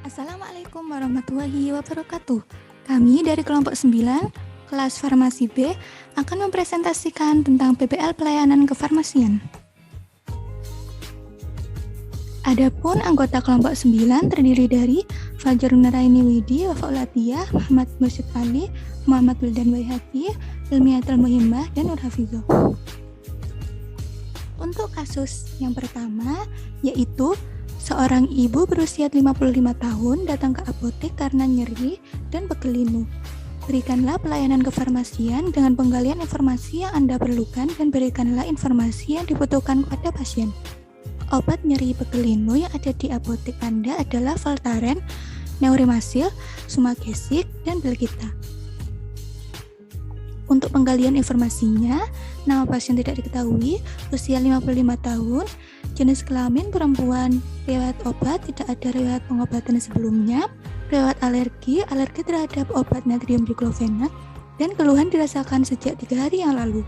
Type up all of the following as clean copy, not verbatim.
Assalamualaikum warahmatullahi wabarakatuh. Kami dari kelompok 9, kelas Farmasi B, akan mempresentasikan tentang PPL Pelayanan Kefarmasian. Adapun anggota kelompok 9 terdiri dari Fajar Naraini Widi, Wafa Ulatiyah, Muhammad Mursyid Ali, Muhammad Wildan Waihaki, Ilmiatul Muhimmah, dan Nur Hafizah. Untuk kasus yang pertama, yaitu seorang ibu berusia 55 tahun datang ke apotek karena nyeri dan pegelinu. Berikanlah pelayanan kefarmasian dengan penggalian informasi yang Anda perlukan dan berikanlah informasi yang dibutuhkan kepada pasien. Obat nyeri pegelinu yang ada di apotek Anda adalah Voltaren, Neurimasil, Sumagesik, dan Belgita. Untuk penggalian informasinya, nama pasien tidak diketahui, usia 55 tahun, jenis kelamin perempuan, riwayat obat, tidak ada riwayat pengobatan sebelumnya, riwayat alergi terhadap obat natrium diklofenak, dan keluhan dirasakan sejak 3 hari yang lalu.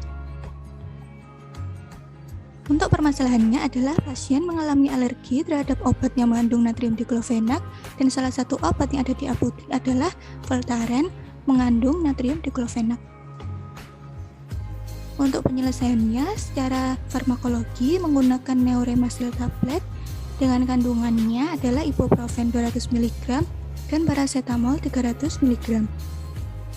Untuk permasalahannya adalah pasien mengalami alergi terhadap obat yang mengandung natrium diklofenak dan salah satu obat yang ada di apotek adalah Voltaren mengandung natrium diklofenak. Untuk penyelesaiannya secara farmakologi menggunakan Neurimasil tablet dengan kandungannya adalah ibuprofen 200 mg dan paracetamol 300 mg.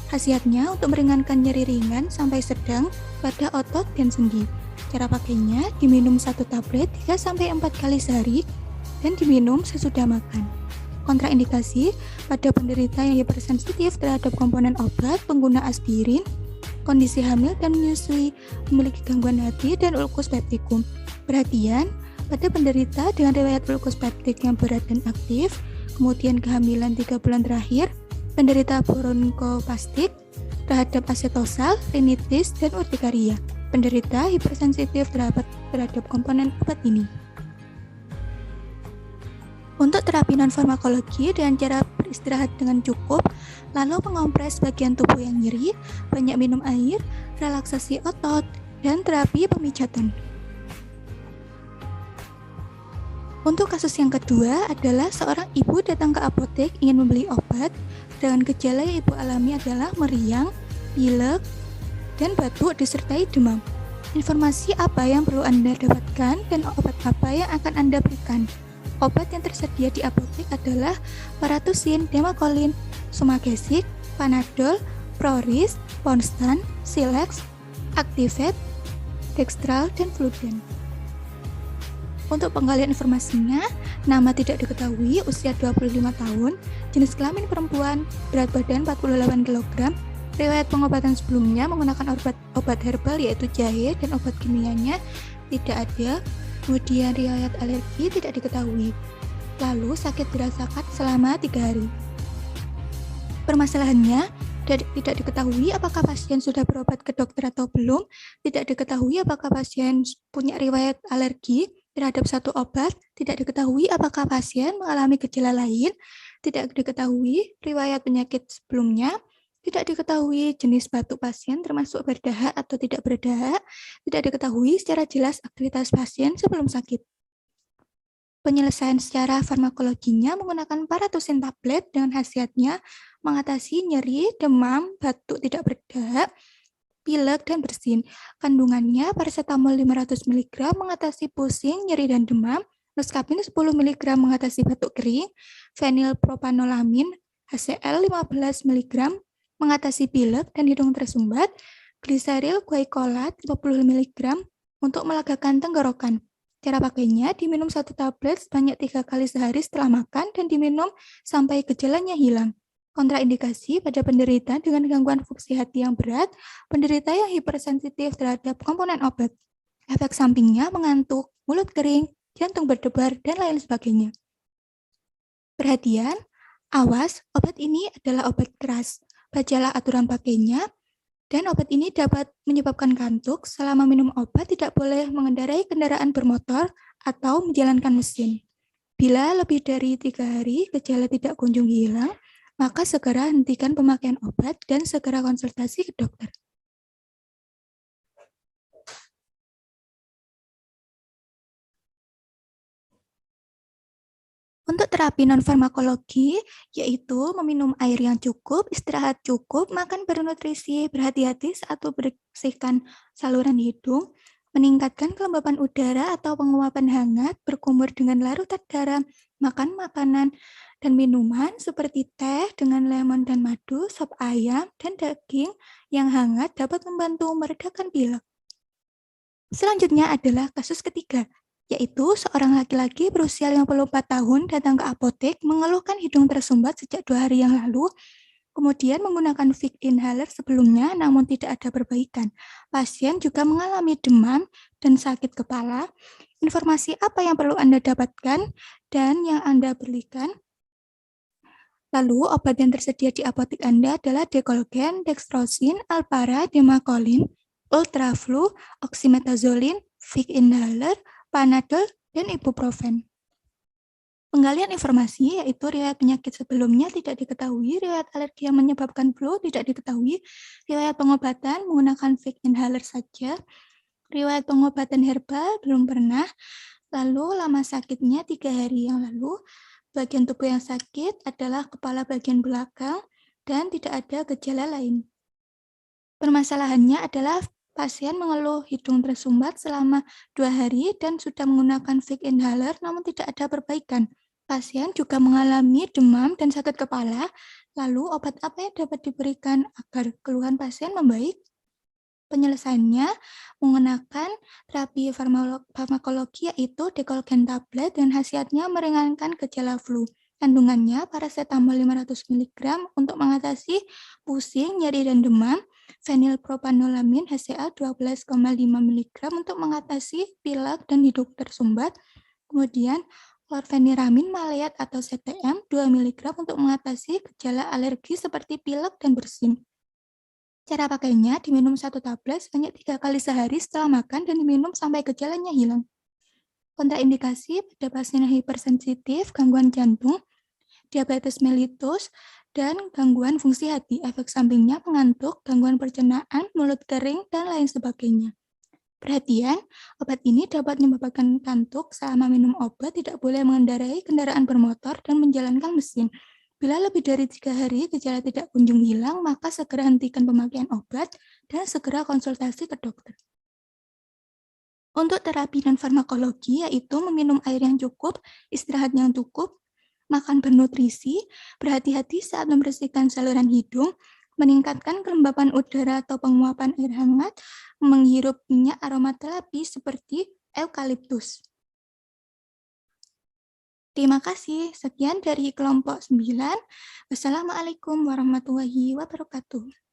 Khasiatnya untuk meringankan nyeri ringan sampai sedang pada otot dan sendi. Cara pakainya diminum 1 tablet 3-4 kali sehari dan diminum sesudah makan. Kontraindikasi pada penderita yang hipersensitif terhadap komponen obat, pengguna aspirin, kondisi hamil dan menyusui, memiliki gangguan hati dan ulkus peptikum. Perhatian, pada penderita dengan riwayat ulkus peptik yang berat dan aktif, kemudian kehamilan 3 bulan terakhir, penderita bronkospastik terhadap asetosal, rinitis, dan urtikaria. Penderita hipersensitif terhadap komponen obat ini. Untuk terapi non-farmakologi dengan cara beristirahat dengan cukup, lalu mengompres bagian tubuh yang nyeri, banyak minum air, relaksasi otot, dan terapi pemijatan. Untuk kasus yang kedua adalah seorang ibu datang ke apotek ingin membeli obat dengan gejala yang ibu alami adalah meriang, pilek, dan batuk disertai demam. Informasi apa yang perlu Anda dapatkan dan obat apa yang akan Anda berikan? Obat yang tersedia di apotek adalah Paratusin, Demacolin, Sumagesik, Panadol, Proris, Ponstan, Silex, Activate, Dextral, dan Fluden. Untuk penggalian informasinya, nama tidak diketahui, usia 25 tahun, jenis kelamin perempuan, berat badan 48 kg, riwayat pengobatan sebelumnya menggunakan obat herbal yaitu jahe dan obat kimianya tidak ada, kemudian riwayat alergi tidak diketahui. Lalu sakit dirasakan selama 3 hari. Permasalahannya, tidak diketahui apakah pasien sudah berobat ke dokter atau belum, tidak diketahui apakah pasien punya riwayat alergi terhadap satu obat, tidak diketahui apakah pasien mengalami gejala lain, tidak diketahui riwayat penyakit sebelumnya, tidak diketahui jenis batuk pasien termasuk berdahak atau tidak berdahak, tidak diketahui secara jelas aktivitas pasien sebelum sakit. Penyelesaian secara farmakologinya menggunakan Paratusin tablet dengan khasiatnya mengatasi nyeri, demam, batuk tidak berdahak, pilek, dan bersin. Kandungannya paracetamol 500 mg mengatasi pusing, nyeri, dan demam, Noscapin 10 mg mengatasi batuk kering, fenilpropanolamin HCl 15 mg mengatasi pilek dan hidung tersumbat, gliseril guaicolat 50 mg untuk melegakan tenggorokan. Cara pakainya diminum 1 tablet sebanyak 3 kali sehari setelah makan dan diminum sampai gejalanya hilang. Kontraindikasi pada penderita dengan gangguan fungsi hati yang berat, penderita yang hipersensitif terhadap komponen obat. Efek sampingnya mengantuk, mulut kering, jantung berdebar, dan lain sebagainya. Perhatian, awas, obat ini adalah obat keras. Bacalah aturan pakainya, dan obat ini dapat menyebabkan kantuk. Selama minum obat tidak boleh mengendarai kendaraan bermotor atau menjalankan mesin. Bila lebih dari 3 hari gejala tidak kunjung hilang, maka segera hentikan pemakaian obat dan segera konsultasi ke dokter. Untuk terapi non-farmakologi, yaitu meminum air yang cukup, istirahat cukup, makan bernutrisi, berhati-hati saat membersihkan saluran hidung, meningkatkan kelembapan udara atau penguapan hangat, berkumur dengan larutan garam, makan makanan dan minuman seperti teh dengan lemon dan madu, sop ayam, dan daging yang hangat dapat membantu meredakan pilek. Selanjutnya adalah kasus ketiga, yaitu seorang laki-laki berusia 54 tahun datang ke apotek mengeluhkan hidung tersumbat sejak 2 hari yang lalu, kemudian menggunakan Vic inhaler sebelumnya namun tidak ada perbaikan. Pasien juga mengalami demam dan sakit kepala. Informasi apa yang perlu Anda dapatkan dan yang Anda belikan? Lalu, obat yang tersedia di apotek Anda adalah Decolgen, Dextrosin, Alpara, Demacolin, Ultraflu, Oxymetazoline, Vic inhaler, Panadol, dan Ibuprofen. Penggalian informasi yaitu riwayat penyakit sebelumnya tidak diketahui, riwayat alergi yang menyebabkan flu tidak diketahui, riwayat pengobatan menggunakan Vic inhaler saja, riwayat pengobatan herbal belum pernah, lalu lama sakitnya 3 hari yang lalu, bagian tubuh yang sakit adalah kepala bagian belakang dan tidak ada gejala lain. Permasalahannya adalah pasien mengeluh hidung tersumbat selama 2 hari dan sudah menggunakan Vic inhaler namun tidak ada perbaikan. Pasien juga mengalami demam dan sakit kepala, lalu obat apa yang dapat diberikan agar keluhan pasien membaik? Penyelesaiannya menggunakan terapi farmakologi yaitu Decolgen tablet dan khasiatnya meringankan gejala flu. Kandungannya paracetamol 500 mg untuk mengatasi pusing, nyeri, dan demam, fenilpropanolamin HCl 12,5 mg untuk mengatasi pilek dan hidung tersumbat, kemudian chlorpheniramine maleat atau CTM 2 mg untuk mengatasi gejala alergi seperti pilek dan bersin. Cara pakainya, diminum 1 tablet sebanyak 3 kali sehari setelah makan dan diminum sampai gejalanya hilang. Kontraindikasi pada pasien hipersensitif, gangguan jantung, diabetes mellitus, dan gangguan fungsi hati. Efek sampingnya mengantuk, gangguan pencernaan, mulut kering, dan lain sebagainya. Perhatian, obat ini dapat menyebabkan kantuk selama minum obat, tidak boleh mengendarai kendaraan bermotor dan menjalankan mesin. Bila lebih dari 3 hari gejala tidak kunjung hilang, maka segera hentikan pemakaian obat dan segera konsultasi ke dokter. Untuk terapi non-farmakologi yaitu meminum air yang cukup, istirahat yang cukup, makan bernutrisi, berhati-hati saat membersihkan saluran hidung, meningkatkan kelembapan udara atau penguapan air hangat, menghirup minyak aromaterapi seperti eukaliptus. Terima kasih. Sekian dari kelompok 9. Wassalamualaikum warahmatullahi wabarakatuh.